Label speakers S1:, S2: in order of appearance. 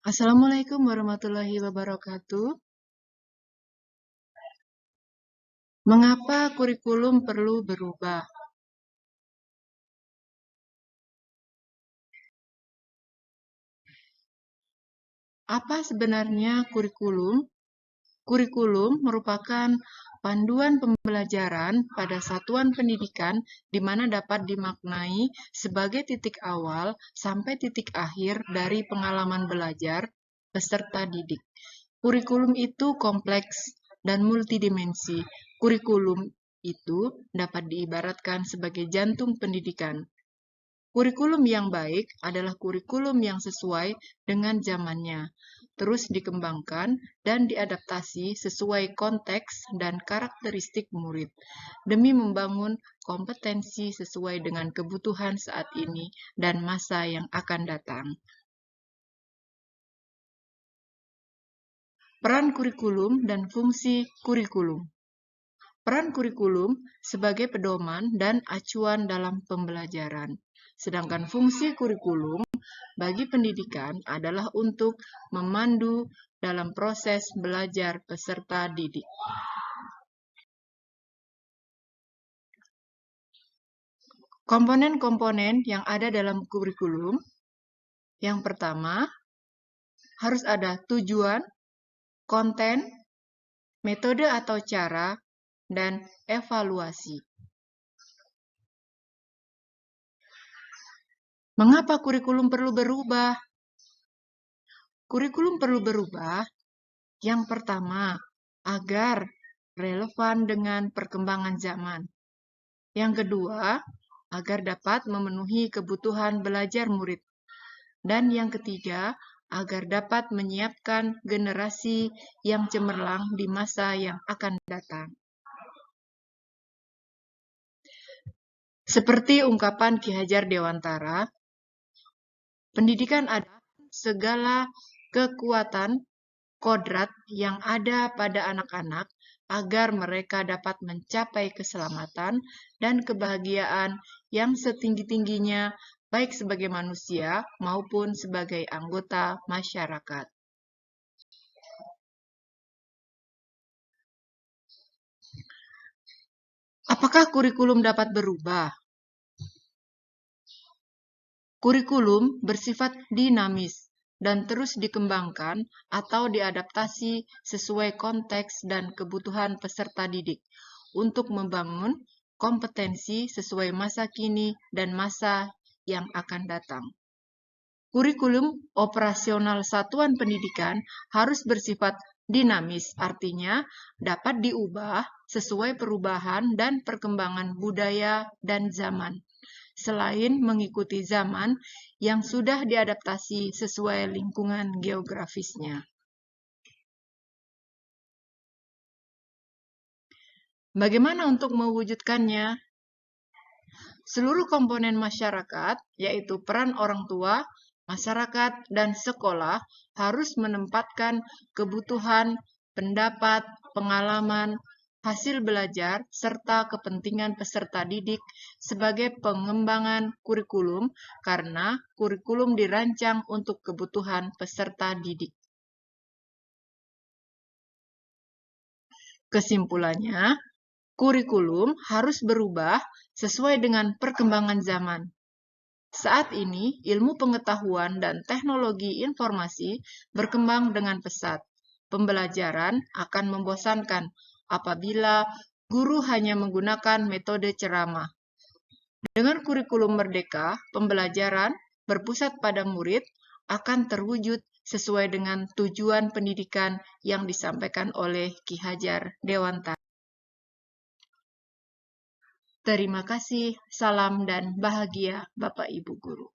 S1: Assalamualaikum warahmatullahi wabarakatuh. Mengapa kurikulum perlu berubah? Apa sebenarnya kurikulum? Kurikulum merupakan panduan pembelajaran pada satuan pendidikan di mana dapat dimaknai sebagai titik awal sampai titik akhir dari pengalaman belajar peserta didik. Kurikulum itu kompleks dan multidimensi. Kurikulum itu dapat diibaratkan sebagai jantung pendidikan. Kurikulum yang baik adalah kurikulum yang sesuai dengan zamannya, terus dikembangkan dan diadaptasi sesuai konteks dan karakteristik murid, demi membangun kompetensi sesuai dengan kebutuhan saat ini dan masa yang akan datang. Peran kurikulum dan fungsi kurikulum. Peran kurikulum sebagai pedoman dan acuan dalam pembelajaran. Sedangkan fungsi kurikulum bagi pendidikan adalah untuk memandu dalam proses belajar peserta didik. Komponen-komponen yang ada dalam kurikulum, yang pertama, harus ada tujuan, konten, metode atau cara, dan evaluasi. Mengapa kurikulum perlu berubah? Kurikulum perlu berubah, yang pertama, agar relevan dengan perkembangan zaman. Yang kedua, agar dapat memenuhi kebutuhan belajar murid. Dan yang ketiga, agar dapat menyiapkan generasi yang cemerlang di masa yang akan datang. Seperti ungkapan Ki Hajar Dewantara, pendidikan adalah segala kekuatan kodrat yang ada pada anak-anak agar mereka dapat mencapai keselamatan dan kebahagiaan yang setinggi-tingginya baik sebagai manusia maupun sebagai anggota masyarakat. Apakah kurikulum dapat berubah? Kurikulum bersifat dinamis dan terus dikembangkan atau diadaptasi sesuai konteks dan kebutuhan peserta didik untuk membangun kompetensi sesuai masa kini dan masa yang akan datang. Kurikulum operasional satuan pendidikan harus bersifat dinamis, artinya dapat diubah sesuai perubahan dan perkembangan budaya dan zaman, selain mengikuti zaman yang sudah diadaptasi sesuai lingkungan geografisnya. Bagaimana untuk mewujudkannya? Seluruh komponen masyarakat, yaitu peran orang tua, masyarakat, dan sekolah, harus menempatkan kebutuhan, pendapat, pengalaman, hasil belajar, serta kepentingan peserta didik sebagai pengembangan kurikulum, karena kurikulum dirancang untuk kebutuhan peserta didik. Kesimpulannya, kurikulum harus berubah sesuai dengan perkembangan zaman. Saat ini, ilmu pengetahuan dan teknologi informasi berkembang dengan pesat. Pembelajaran akan membosankan apabila guru hanya menggunakan metode ceramah. Dengan kurikulum merdeka, pembelajaran berpusat pada murid akan terwujud sesuai dengan tujuan pendidikan yang disampaikan oleh Ki Hajar Dewantara. Terima kasih, salam dan bahagia Bapak Ibu Guru.